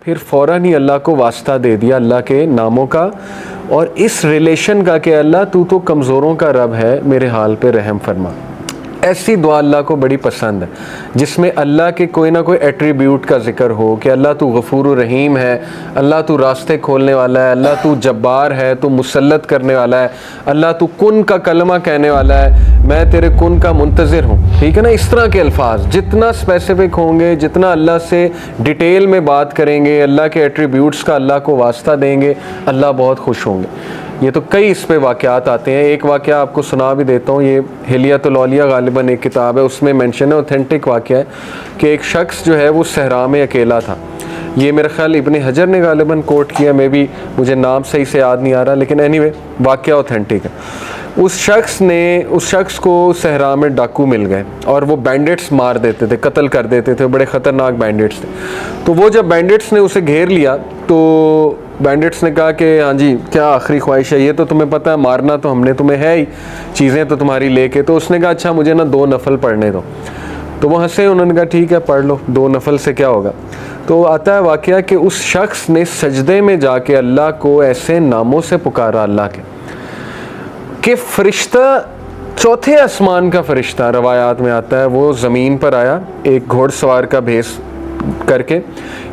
फिर फ़ौरन ही अल्लाह को वास्ता दे दिया अल्लाह के नामों का और इस रिलेशन का कि अल्लाह तू तो कमज़ोरों का रब है, मेरे हाल पे रहम फरमा। ऐसी दुआ अल्लाह को बड़ी पसंद है जिसमें अल्लाह के कोई ना कोई एट्रीब्यूट का जिक्र हो कि अल्लाह तू गफूर रहीम है, अल्लाह तू रास्ते खोलने वाला है, अल्लाह तू जब्बार है, तू मुसल्लत करने वाला है, अल्लाह तू कुन का कलमा कहने वाला है, मैं तेरे कुन का मुंतज़िर हूँ। ठीक है ना, इस तरह के अल्फाज जितना स्पेसिफिक होंगे, जितना अल्लाह से डिटेल में बात करेंगे, अल्लाह के एट्रीब्यूट्स का अल्लाह को वास्ता देंगे, अल्लाह बहुत खुश होंगे। ये तो कई इस पे वाक़यात आते हैं। एक वाक़या आपको सुना भी देता हूँ, ये हिलियतुल औलिया गालिबन एक किताब है, उसमें मेंशन है, ऑथेंटिक वाक़या है कि एक शख्स जो है वो सहरा में अकेला था। ये मेरा ख्याल इब्ने हजर ने गालिबन कोट किया, मे भी मुझे नाम सही से याद नहीं आ रहा, लेकिन एनीवे वाक़या ऑथेंटिक है। उस शख्स को सहरा में डाकू मिल गए और वो बैंडिट्स मार देते थे, कत्ल कर देते थे, बड़े ख़तरनाक बैंडिट्स थे। तो वो जब बैंडिट्स ने उसे घेर लिया तो बैंडिट्स ने कहा कि हाँ जी, क्या आखिरी ख्वाहिश है, ये तो तुम्हें पता है, मारना तो हमने तुम्हें है ही, चीज़ें तो तुम्हारी लेके। तो उसने कहा अच्छा मुझे ना 2 नफल पढ़ने दो। तो वो हंसे, उन्होंने कहा ठीक है पढ़ लो, 2 नफल से क्या होगा। तो आता है वाक़या कि उस शख्स ने सजदे में जाके अल्लाह को ऐसे नामों से पुकारा अल्लाह के कि फ़रिश्ता, चौथे आसमान का फ़रिश्ता रवायात में आता है, वो ज़मीन पर आया एक घोड़सवार का भेस करके।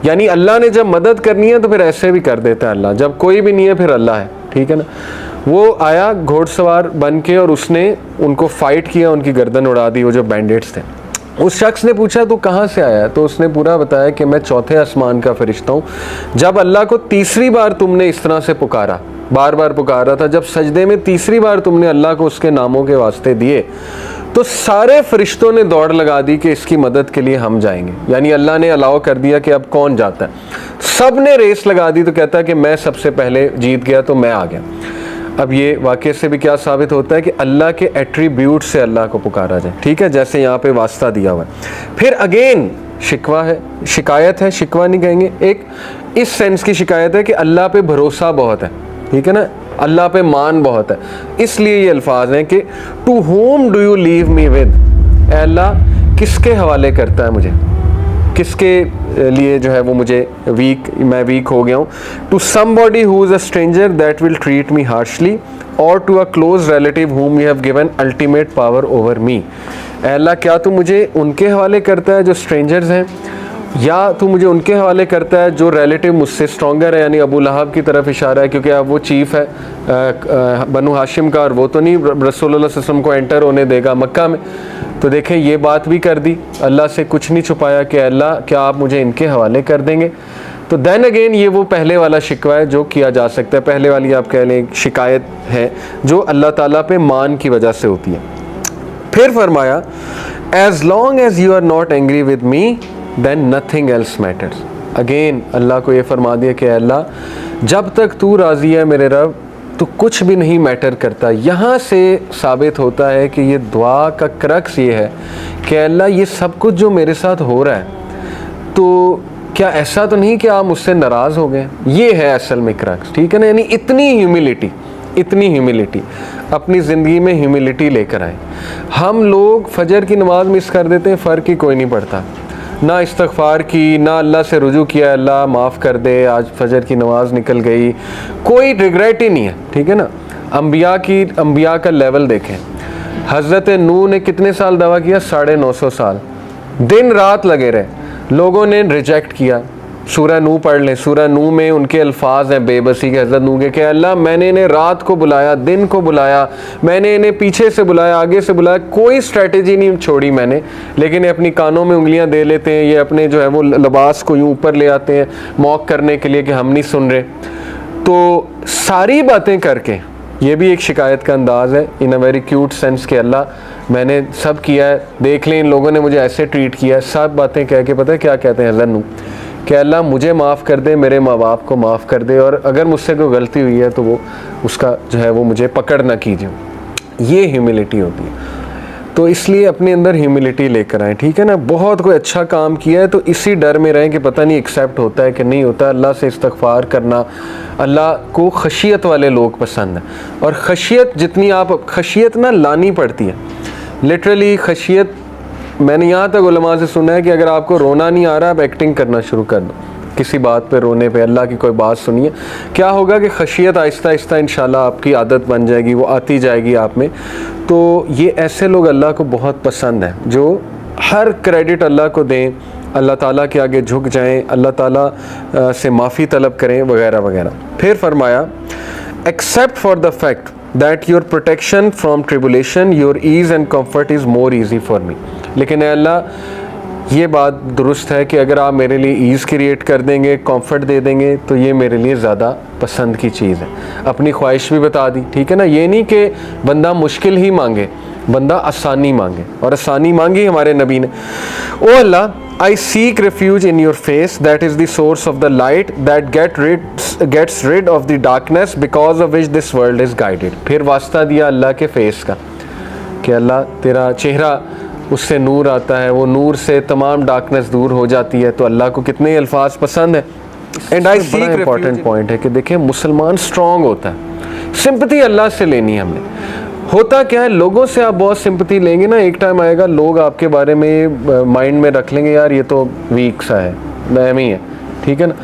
यानी अल्लाह ने जब मदद करनी है तो फिर ऐसे भी कर देता है अल्लाह, जब कोई भी नहीं है फिर अल्लाह है। ठीक है ना, वो आया घोड़सवार बन के और उसने उनको फ़ाइट किया, उनकी गर्दन उड़ा दी, वो जो बैंडिट्स थे। उस शख्स ने पूछा तू कहाँ से आया, तो उसने पूरा बताया कि मैं चौथे आसमान का फ़रिश्ता हूँ। जब अल्लाह को तीसरी बार तुमने इस तरह से पुकारा, बार बार पुकारा था, जब सजदे में तीसरी बार तुमने अल्लाह को उसके नामों के वास्ते दिए तो सारे फरिश्तों ने दौड़ लगा दी कि इसकी मदद के लिए हम जाएंगे। यानी अल्लाह ने अलाउ कर दिया कि अब कौन जाता है, सब ने रेस लगा दी। तो कहता है कि मैं सबसे पहले जीत गया तो मैं आ गया। अब ये वाक़े से भी क्या साबित होता है कि अल्लाह के एट्रीब्यूट से अल्लाह को पुकारा जाए। ठीक है, जैसे यहाँ पे वास्ता दिया हुआ है। फिर अगेन शिकवा है, शिकायत है, शिकवा नहीं कहेंगे, एक इस सेंस की शिकायत है कि अल्लाह पे भरोसा बहुत है। ठीक है ना, अल्लाह पे मान बहुत है। इसलिए ये अल्फाज हैं कि to whom do you leave me with, Allah किसके हवाले करता है मुझे, किसके लिए जो है वो मुझे मैं वीक हो गया हूँ। To somebody who is a stranger that will treat me harshly और to a close relative whom you have given ultimate power over me। Allah क्या तू मुझे उनके हवाले करता है जो स्ट्रेंजर्स हैं, या तू मुझे उनके हवाले करता है जो रिलेटिव मुझसे स्ट्रॉन्गर है। यानी अबू लहब की तरफ इशारा है, क्योंकि अब वो चीफ़ है बनु हाशिम का और वो तो नहीं रसूलुल्लाह सल्लल्लाहु अलैहि वसल्लम को एंटर होने देगा मक्का में। तो देखें ये बात भी कर दी, अल्लाह से कुछ नहीं छुपाया कि अल्लाह क्या आप मुझे इनके हवाले कर देंगे। तो दैन अगेन ये वो पहले वाला शिकवा है जो किया जा सकता है, पहले वाली आप कह लें शिकायत है जो अल्लाह ताला पे मान की वजह से होती है। फिर फरमाया as long as you are not angry with me then nothing else matters. Again Allah को ये फरमा दिया कि अल्लाह जब तक तू राज़ी है मेरे रब तो कुछ भी नहीं मैटर करता। यहाँ से साबित होता है कि ये दुआ का क्रक्स ये है कि अल्लाह ये सब कुछ जो मेरे साथ हो रहा है तो क्या ऐसा तो नहीं कि आप मुझसे नाराज़ हो गए, ये है असल में क्रक्स। ठीक है ना, यानी इतनी ह्यूमिलिटी अपनी ज़िंदगी में ह्यूमिलिटी लेकर आए। हम लोग फजर की नमाज मिस कर देते हैं, फ़र्क ही कोई नहीं पड़ता, ना इस्तग़फ़ार की, ना अल्लाह से रुजू किया अल्लाह माफ़ कर दे आज फजर की नमाज निकल गई, कोई रिग्रेट ही नहीं है। ठीक है ना, अंबिया का लेवल देखें, हज़रत नूह ने कितने साल दावा किया, 950 साल, दिन रात लगे रहे, लोगों ने रिजेक्ट किया। सूरह नूह पढ़ लें, सूरह नूह में उनके अल्फाज हैं बेबसी के हज़रत नूह के कि अल्लाह मैंने इन्हें रात को बुलाया, दिन को बुलाया, मैंने इन्हें पीछे से बुलाया, आगे से बुलाया, कोई स्ट्रेटजी नहीं छोड़ी मैंने, लेकिन ये अपनी कानों में उंगलियां दे लेते हैं, ये अपने जो है वो लिबास को यूँ ऊपर ले आते हैं मॉक करने के लिए कि हम नहीं सुन रहे। तो सारी बातें करके ये भी एक शिकायत का अंदाज़ है इन अ वेरी क्यूट सेंस कि अल्लाह मैंने सब किया है, देख लें इन लोगों ने मुझे ऐसे ट्रीट किया है, सब बातें कह के पता है क्या कहते हैं हज़रत नूह कि अल्लाह मुझे माफ़ कर दे, मेरे माँ बाप को माफ़ कर दे, और अगर मुझसे कोई गलती हुई है तो वो उसका जो है वो मुझे पकड़ ना कीजिए। ये ह्यूमिलिटी होती है। तो इसलिए अपने अंदर ह्यूमिलिटी लेकर आएँ। ठीक है ना, बहुत कोई अच्छा काम किया है तो इसी डर में रहें कि पता नहीं एक्सेप्ट होता है कि नहीं होता। अल्लाह से इस्तग़फ़ार करना, अल्लाह को खशियत वाले लोग पसंद हैं, और खशियत जितनी आप खशियत ना लानी पड़ती है, लिटरली खशियत। मैंने यहाँ तक उलमा से सुना है कि अगर आपको रोना नहीं आ रहा आप एक्टिंग करना शुरू कर दो, किसी बात पे रोने पे, अल्लाह की कोई बात सुनिए, क्या होगा कि खशियत आहिस्ता आहिस्ता इंशाल्लाह आपकी आदत बन जाएगी, वो आती जाएगी आप में। तो ये ऐसे लोग अल्लाह को बहुत पसंद है जो हर क्रेडिट अल्लाह को दें, अल्लाह ताला के आगे झुक जाएं, अल्लाह ताला से माफ़ी तलब करें वगैरह वगैरह। फिर फरमाया except for the fact that your protection from tribulation your ease and comfort is more easy for me. लेकिन अल्लाह ये बात दुरुस्त है कि अगर आप मेरे लिए ईज़ क्रिएट कर देंगे, कंफर्ट दे देंगे, तो ये मेरे लिए ज़्यादा पसंद की चीज़ है। अपनी ख्वाहिश भी बता दी, ठीक है ना। ये नहीं कि बंदा मुश्किल ही मांगे, बंदा आसानी मांगे, और आसानी मांगी हमारे नबी ने। ओ अल्लाह, I seek refuge in your face, that is the source of the light that gets rid of the darkness because of which this world is guided। फिर वास्ता दिया अल्लाह के फेस का कि अल्लाह तेरा चेहरा, उससे नूर आता है, वो नूर से तमाम डार्कनेस दूर हो जाती है। तो अल्लाह को कितने अल्फाज पसंद है। एंड आई सीक, बड़ा इंपॉर्टेंट पॉइंट है कि देखिए मुसलमान स्ट्रॉन्ग होता है, सिंपैथी अल्लाह से लेनी है हमने। होता क्या है, लोगों से आप बहुत सिंपैथी लेंगे ना, एक टाइम आएगा लोग आपके बारे में माइंड में रख लेंगे, यार ये तो वीक सा है, नहमी है, ठीक है ना।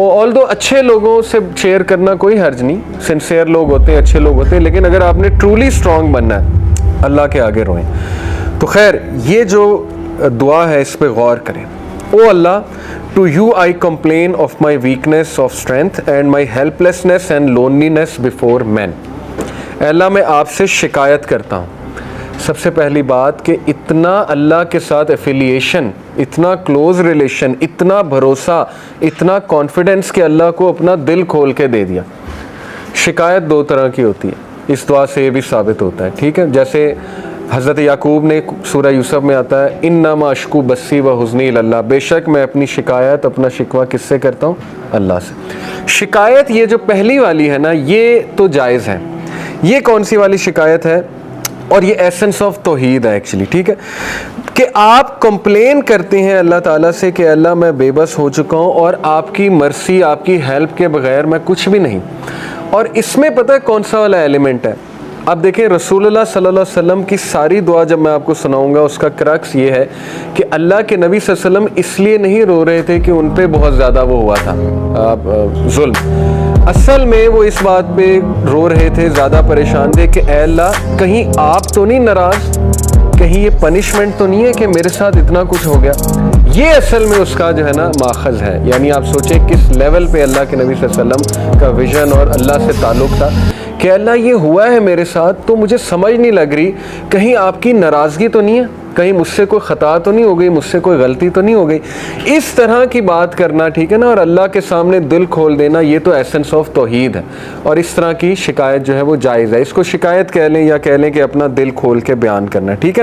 ऑल्दो अच्छे लोगों से शेयर करना कोई हर्ज नहीं, सिंसियर लोग होते हैं, अच्छे लोग होते हैं, लेकिन अगर आपने ट्रूली स्ट्रॉन्ग बनना है, अल्लाह के आगे रोएं। तो खैर, ये जो दुआ है इस पे गौर करें। O Allah, to you I complain of my weakness of strength and my helplessness and loneliness before man. Allah, मैं आपसे शिकायत करता हूँ। सबसे पहली बात कि इतना अल्लाह के साथ एफिलिएशन, इतना क्लोज रिलेशन, इतना भरोसा, इतना कॉन्फिडेंस कि अल्लाह को अपना दिल खोल के दे दिया। शिकायत दो तरह की होती है, इस दुआ से ये भी साबित होता है, ठीक है। जैसे हज़रत याकूब ने सूरह यूसुफ में आता है, इन्नमा अश्कू बस्सी व हुज़्नी इलल्लाह, बेशक मैं अपनी शिकायत, अपना शिकवा किससे करता हूँ? अल्लाह से। शिकायत ये जो पहली वाली है ना, ये तो जायज़ है। ये कौन सी वाली शिकायत है? और ये एसेंस ऑफ तौहीद है एक्चुअली, ठीक है, कि आप कंप्लेन करते हैं अल्लाह ताला से कि अल्लाह मैं बेबस हो चुका हूँ और आपकी मर्सी, आपकी हेल्प के बगैर मैं कुछ भी नहीं। और इसमें पता है कौन सा वाला एलिमेंट है? अब देखें, रसूलुल्लाह सल्लल्लाहु अलैहि वसल्लम की सारी दुआ जब मैं आपको सुनाऊंगा, उसका क्रक्स ये है कि अल्लाह के नबी सल्लल्लाहु अलैहि वसल्लम इसलिए नहीं रो रहे थे कि उन पे बहुत ज़्यादा वो हुआ था जुल्म। असल में वो इस बात पे रो रहे थे, ज़्यादा परेशान थे कि ऐ अल्लाह, कहीं आप तो नहीं नाराज़, कहीं ये पनिशमेंट तो नहीं है कि मेरे साथ इतना कुछ हो गया। ये असल में उसका जो है ना माखज़ है। यानी आप सोचें किस लेवल पे अल्लाह के नबी सल्लल्लाहु अलैहि वसल्लम का विजन और अल्लाह से ताल्लुक़ था कि अल्लाह ये हुआ है मेरे साथ, तो मुझे समझ नहीं लग रही, कहीं आपकी नाराज़गी तो नहीं है, कहीं मुझसे कोई ख़ता तो नहीं हो गई, मुझसे कोई गलती तो नहीं हो गई। इस तरह की बात करना, ठीक है ना, और अल्लाह के सामने दिल खोल देना, ये तो एसेंस ऑफ तौहीद है। और इस तरह की शिकायत जो है वो जायज़ है। इसको शिकायत कह लें या कह लें कि अपना दिल खोल के बयान करना, ठीक है ना।